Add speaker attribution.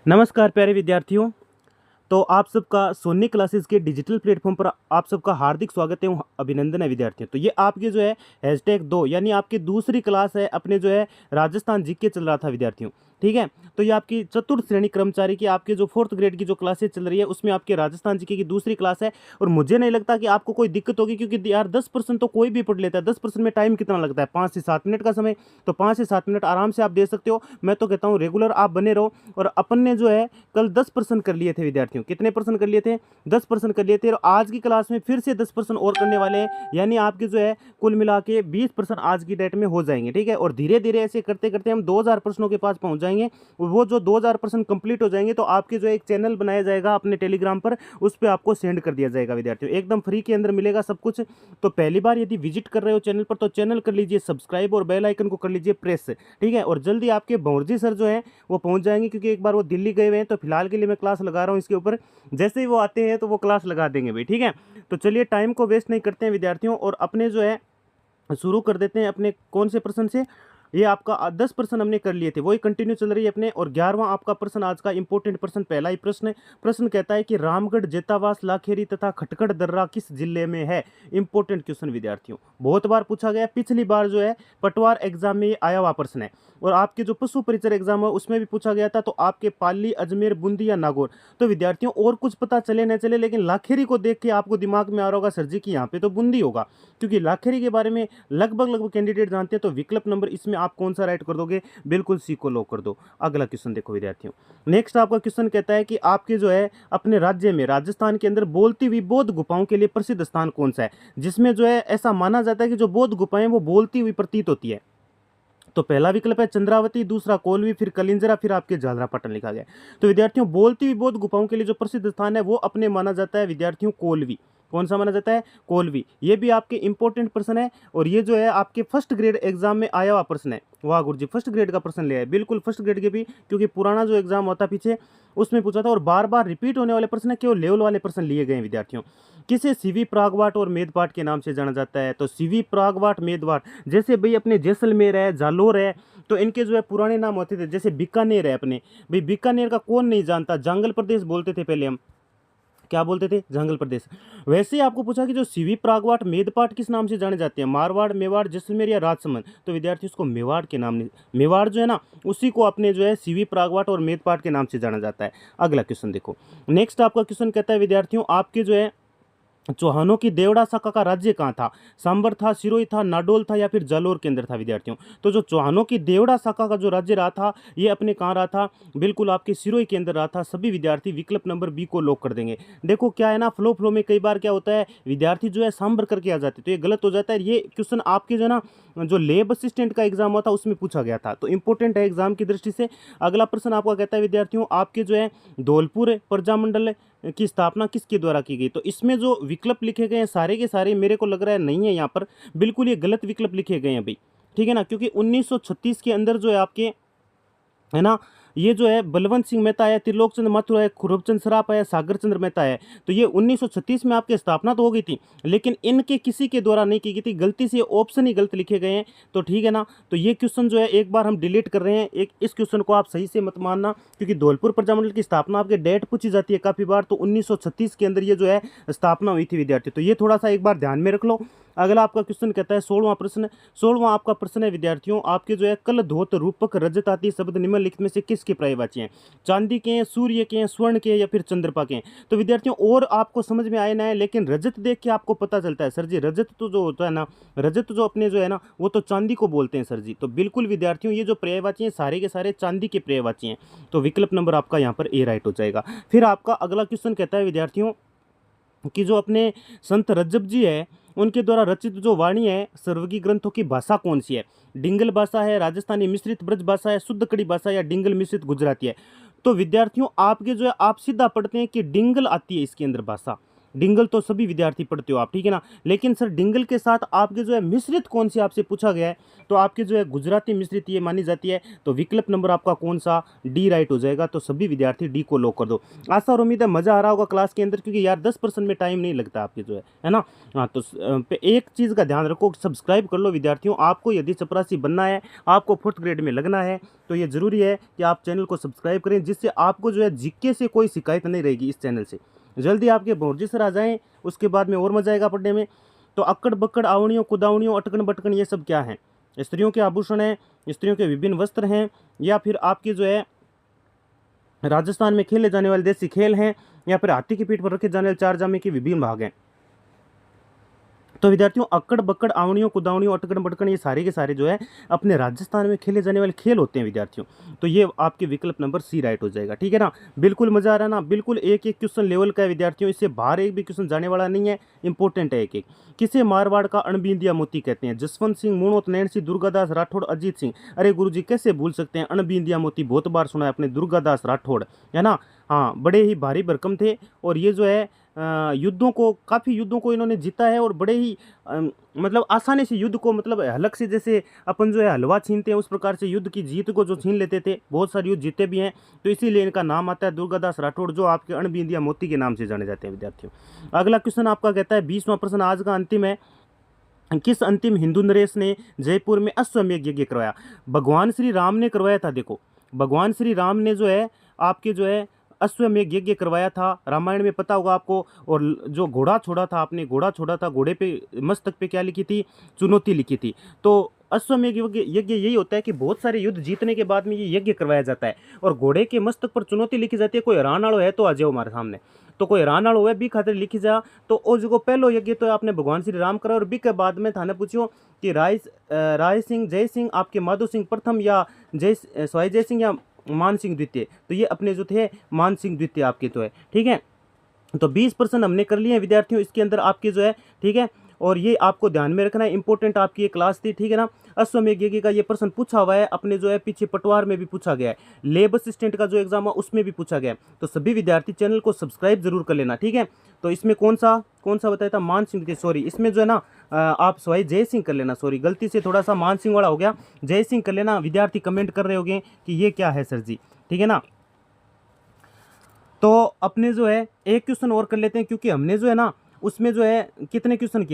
Speaker 1: नमस्कार प्यारे विद्यार्थियों। तो आप सबका सोनी क्लासेस के डिजिटल प्लेटफॉर्म पर आप सबका हार्दिक स्वागत है, अभिनंदन है विद्यार्थियों। तो ये आपके जो है #2 यानी आपकी दूसरी क्लास है, अपने जो है राजस्थान जीके चल रहा था विद्यार्थियों। ठीक है, तो ये आपकी चतुर्थ श्रेणी कर्मचारी की आपके जो 4th ग्रेड की जो क्लासेस चल रही है उसमें आपके राजस्थान जीके की दूसरी क्लास है। और मुझे नहीं लगता कि आपको कोई दिक्कत होगी, क्योंकि यार 10% तो कोई भी पढ़ लेता है। 10% में टाइम कितना लगता है? 5 से 7 मिनट का समय। तो 5 से 7 मिनट आराम से आप दे सकते हो। मैं तो कहता हूँ रेगुलर आप बने रहो। और अपन ने जो है कल 10% कर लिए थे विद्यार्थियों। कितने परसेंट कर लिए थे? 10% कर लिए थे। और आज की क्लास में फिर से 10% और करने वाले हैं, यानी आपके जो है कुल मिला के 20% आज की डेट में हो जाएंगे। ठीक है, और धीरे धीरे ऐसे करते करते हम 2000 प्रश्नों के पास पहुंच जाएंगे। वो जो 2000% कंप्लीट हो जाएंगे तो आपके जो एक चैनल बनाया जाएगा अपने टेलीग्राम पर, उस पर आपको सेंड कर दिया जाएगा विद्यार्थियों। एकदम फ्री के अंदर मिलेगा सब कुछ। तो पहली बार यदि विजिट कर रहे हो चैनल पर तो चैनल कर लीजिए सब्सक्राइब और बेल आइकन को कर लीजिए प्रेस। ठीक है, और जल्दी आपके भंवरजी सर जो है वो पहुंच जाएंगे, क्योंकि एक बार वो दिल्ली गए हुए हैं। तो फिलहाल के लिए मैं क्लास लगा रहा हूँ इसके ऊपर, जैसे ही वो आते हैं तो वो क्लास लगा देंगे भाई। ठीक है, तो चलिए टाइम को वेस्ट नहीं करते हैं विद्यार्थियों, और अपने जो है शुरू कर देते हैं अपने कौन से प्रश्न से। ये आपका 10% हमने कर लिए थे, वही कंटिन्यू चल रही है अपने। और 11वां आपका प्रश्न आज का इंपॉर्टेंट प्रश्न, पहला ही प्रश्न है। प्रश्न कहता है कि रामगढ़, जेतावास, लाखेरी तथा खटकड़ दर्रा किस जिले में है? इंपॉर्टेंट क्वेश्चन विद्यार्थियों, बहुत बार पूछा गया। पिछली बार जो है पटवार एग्जाम में ये आया हुआ प्रश्न है, और आपके जो पशु परिचर एग्जाम है उसमें भी पूछा गया था। तो आपके पाली, अजमेर, बूंदी या नागौर। तो विद्यार्थियों और कुछ पता चले न चले, लेकिन लाखेरी को देख के आपको दिमाग में आ रहा होगा सर जी की यहाँ पे तो बूंदी होगा, क्योंकि लाखेरी के बारे में लगभग कैंडिडेट जानते हैं। तो विकल्प नंबर इसमें आप कौन सा राइट कर दोगे? बिल्कुल सी को लॉक कर दो। अगला क्वेश्चन देखो विद्यार्थियों। नेक्स्ट आपका क्वेश्चन कहता है कि आपके जो है अपने राज्य में राजस्थान के अंदर बोलती हुई बौद्ध गुफाओं के लिए प्रसिद्ध स्थान कौन सा है, जिसमें जो है ऐसा माना जाता है कि जो बौद्ध गुफाएं वो बोलती हुई प्रतीत होती है? तो पहला विकल्प है चंद्रावती, दूसरा कोलवी, फिर कलिंजरा, फिर आपके झालरापाटन लिखा गया है। तो विद्यार्थियों बोलती हुई बौद्ध गुफाओं के लिए जो प्रसिद्ध स्थान है वो अपने माना जाता है विद्यार्थियों कोलवी। कौन सा माना जाता है? कोलवी। ये भी आपके इंपॉर्टेंट प्रश्न है, और ये जो है आपके फर्स्ट ग्रेड एग्जाम में आया हुआ प्रश्न है। वाह गुरुजी, फर्स्ट ग्रेड का प्रश्न लिया है, बिल्कुल फर्स्ट ग्रेड के भी, क्योंकि पुराना जो एग्जाम होता पीछे उसमें पूछा था। और बार बार रिपीट होने वाले प्रश्न, केवल लेवल वाले प्रश्न लिए गए हैं विद्यार्थियों। किसे सीवी प्रागवाट और मेदपाट के नाम से जाना जाता है? तो सीवी प्रागवाट, मेदवाट, जैसे भाई अपने जैसलमेर है, जालोर है, तो इनके जो है पुराने नाम होते थे। जैसे बीकानेर है अपने, भाई बीकानेर का कौन नहीं जानता, जंगल प्रदेश बोलते थे पहले हम। क्या बोलते थे? जंगल प्रदेश। वैसे ही आपको पूछा कि जो सीवी प्रागवाट, मेदपाट किस नाम से जाने जाते हैं? मारवाड़, मेवाड़, जैसलमेर या राजसमंद? तो विद्यार्थी उसको मेवाड़ के नाम, मेवाड़ जो है ना उसी को अपने जो है सीवी प्रागवाट और मेदपाट के नाम से जाना जाता है। अगला क्वेश्चन देखो। नेक्स्ट आपका क्वेश्चन कहता है विद्यार्थियों, आपके जो है चौहानों की देवड़ा शाखा का राज्य कहाँ था? सांबर था, सिरोही था, नाडोल था या फिर जालोर के अंदर था विद्यार्थियों? तो जो चौहानों की देवड़ा शाखा का जो राज्य रहा था ये अपने कहाँ रहा था? बिल्कुल आपके सिरोही के अंदर रहा था। सभी विद्यार्थी विकल्प नंबर बी को लॉक कर देंगे। देखो क्या है ना, फ्लो में कई बार क्या होता है, विद्यार्थी जो है सांबर करके आ जाते तो ये गलत हो जाता है। ये क्वेश्चन आपके जो है ना जो लेब असिस्टेंट का एग्जाम हुआ था उसमें पूछा गया था, तो इंपॉर्टेंट है एग्जाम की दृष्टि से। अगला प्रश्न आपका कहता है विद्यार्थियों, आपके जो है धौलपुर प्रजामंडल की स्थापना किसके द्वारा की गई? तो इसमें जो विकल्प लिखे गए हैं सारे के सारे मेरे को लग रहा है नहीं है यहाँ पर, बिल्कुल ये गलत विकल्प लिखे गए हैं भाई। ठीक है ना, क्योंकि 1936 के अंदर जो है आपके है ना ये जो है बलवंत सिंह मेहता है, त्रिलोक चंद्र माथुर है, खुरबचंद सराफ है, सागर चंद्र मेहता है। तो ये 1936 में आपकी स्थापना तो हो गई थी, लेकिन इनके किसी के द्वारा नहीं की गई थी। गलती से ऑप्शन ही गलत लिखे गए हैं। तो ठीक है ना, तो ये क्वेश्चन जो है एक बार हम डिलीट कर रहे हैं। एक इस क्वेश्चन को आप सही से मत मानना, क्योंकि धौलपुर प्रजामंडल की स्थापना आपके डेट पूछी जाती है काफ़ी बार। तो 1936 के अंदर ये जो है स्थापना हुई थी विद्यार्थी। तो ये थोड़ा सा एक बार ध्यान में रख लो। अगला आपका क्वेश्चन कहता है 16वां प्रश्न। 16वां आपका प्रश्न है विद्यार्थियों, आपके जो है कल, धोत, रूपक, रजत आदि शब्द निम्नलिखित में से किसके पर्यायवाची हैं? चांदी के हैं, सूर्य के हैं, स्वर्ण के हैं या फिर चंद्रमा के हैं? तो विद्यार्थियों और आपको समझ में आए ना है, लेकिन रजत देख के आपको पता चलता है सर जी रजत तो जो होता है ना, रजत जो अपने जो है ना वो तो चांदी को बोलते हैं सर जी। तो बिल्कुल विद्यार्थियों ये जो पर्यायवाची हैं सारे के सारे चांदी के पर्यायवाची हैं। तो विकल्प नंबर आपका यहाँ पर ए राइट हो जाएगा। फिर आपका अगला क्वेश्चन कहता है विद्यार्थियों कि जो अपने संत रज्जब जी है उनके द्वारा रचित जो वाणी है सर्वगी ग्रंथों की भाषा कौन सी है? डिंगल भाषा है, राजस्थानी मिश्रित ब्रज भाषा है, शुद्ध कड़ी भाषा या डिंगल मिश्रित गुजराती है? तो विद्यार्थियों आपके जो है आप सीधा पढ़ते हैं कि डिंगल आती है इसके अंदर भाषा। डिंगल तो सभी विद्यार्थी पढ़ते हो आप, ठीक है ना। लेकिन सर डिंगल के साथ आपके जो है मिश्रित कौन सी आपसे पूछा गया है, तो आपके जो है गुजराती मिश्रित ये मानी जाती है। तो विकल्प नंबर आपका कौन सा, डी राइट हो जाएगा। तो सभी विद्यार्थी डी को लॉक कर दो। आशा और उम्मीद है मज़ा आ रहा होगा क्लास के अंदर, क्योंकि यार 10% में टाइम नहीं लगता आपके जो है ना। हाँ, तो एक चीज़ का ध्यान रखो, सब्सक्राइब कर लो विद्यार्थियों। आपको यदि चपरासी बनना है, आपको 4th ग्रेड में लगना है, तो ये ज़रूरी है कि आप चैनल को सब्सक्राइब करें, जिससे आपको जो है जीके से कोई शिकायत नहीं रहेगी इस चैनल से। जल्दी आपके बोर्जी सर आ जाएं, उसके बाद में और मजा आएगा पढ़ने में। तो अक्कड़ बक्कड़ आवणियों कुदावणियों अटकन बटकन ये सब क्या है, स्त्रियों के आभूषण हैं, स्त्रियों के विभिन्न वस्त्र हैं, या फिर आपके जो है राजस्थान में खेले जाने वाले देसी खेल हैं, या फिर हाथी की पीठ पर रखे जाने वाले 4 जामे के विभिन्न भाग हैं। तो विद्यार्थियों अक्कड़ बक्कड़ आवणियों कुदावणियों अटकन बटकन ये सारे के सारे जो है अपने राजस्थान में खेले जाने वाले खेल होते हैं विद्यार्थियों। तो ये आपके विकल्प नंबर सी राइट हो जाएगा, ठीक है ना। बिल्कुल मजा आ रहा है ना, बिल्कुल एक एक क्वेश्चन लेवल का है विद्यार्थियों, इससे बाहर एक भी क्वेश्चन जाने वाला नहीं है, इंपॉर्टेंट है एक एक। किसे मारवाड़ का अणबिंदिया मोती कहते हैं, जसवंत सिंह, मुणोत, नैणसी, दुर्गादास राठौड़, अजीत सिंह। अरे गुरुजी कैसे भूल सकते हैं, अणबिंदिया मोती बहुत बार सुना है अपने दुर्गादास राठौड़, है ना। हाँ, बड़े ही भारी भरकम थे, और ये जो है युद्धों को, काफ़ी युद्धों को इन्होंने जीता है, और बड़े ही मतलब आसानी से युद्ध को, मतलब हलक से जैसे अपन जो है हलवा छीनते हैं, उस प्रकार से युद्ध की जीत को जो छीन लेते थे, बहुत सारे युद्ध जीते भी हैं। तो इसीलिए इनका नाम आता है दुर्गादास राठौड़, जो आपके अणबिंदिया मोती के नाम से जाने जाते हैं विद्यार्थियों। अगला क्वेश्चन आपका कहता है 20वां प्रश्न आज का अंतिम है, किस अंतिम हिंदू नरेश ने जयपुर में अश्वमेध यज्ञ करवाया। भगवान श्री राम ने करवाया था। देखो, भगवान श्री राम ने जो है आपके जो है अश्वमेध यज्ञ करवाया था, रामायण में पता होगा आपको। और जो घोड़ा छोड़ा था आपने, घोड़ा छोड़ा था, घोड़े पे मस्तक पे क्या लिखी थी, चुनौती लिखी थी। तो अश्वमेध यज्ञ यही होता है कि बहुत सारे युद्ध जीतने के बाद में ये यज्ञ करवाया जाता है, और घोड़े के मस्तक पर चुनौती लिखी जाती है, कोई हैरान वालो है तो आ जाओ हमारे सामने। तो कोई हैरान वालो है बी खातिर लिखी जा। तो ओ जो पहलो यज्ञ तो आपने भगवान श्री राम करा, और बी के बाद में थाने पूछो कि राय सिंह, जय सिंह, आपके माधो सिंह प्रथम, या सवाई जय सिंह, या मान सिंह द्वितीय। तो ये अपने जो थे मान सिंह द्वितीय आपके तो है, ठीक है। तो 20% हमने कर लिए हैं विद्यार्थियों इसके अंदर आपके जो है, ठीक है। और ये आपको ध्यान में रखना है, इंपॉर्टेंट आपकी ये क्लास थी, ठीक है ना। अश्वमेध यज्ञ का ये प्रश्न पूछा हुआ है, अपने जो है पीछे पटवार में भी पूछा गया है, लेब असिस्टेंट का जो एग्जाम है उसमें भी पूछा गया है। तो सभी विद्यार्थी चैनल को सब्सक्राइब जरूर कर लेना, ठीक है। तो इसमें कौन सा बताया था, मान सिंह, सॉरी इसमें जो है ना आप सवाई जय सिंह कर लेना, सॉरी गलती से थोड़ा सा मान सिंह वाला हो गया, जय सिंह कर लेना। विद्यार्थी कमेंट कर रहे होंगे कि ये क्या है सर जी, ठीक है ना। तो अपने जो है एक क्वेश्चन और कर लेते हैं, क्योंकि हमने जो है ना उसमें जो है कितने क्वेश्चन किए।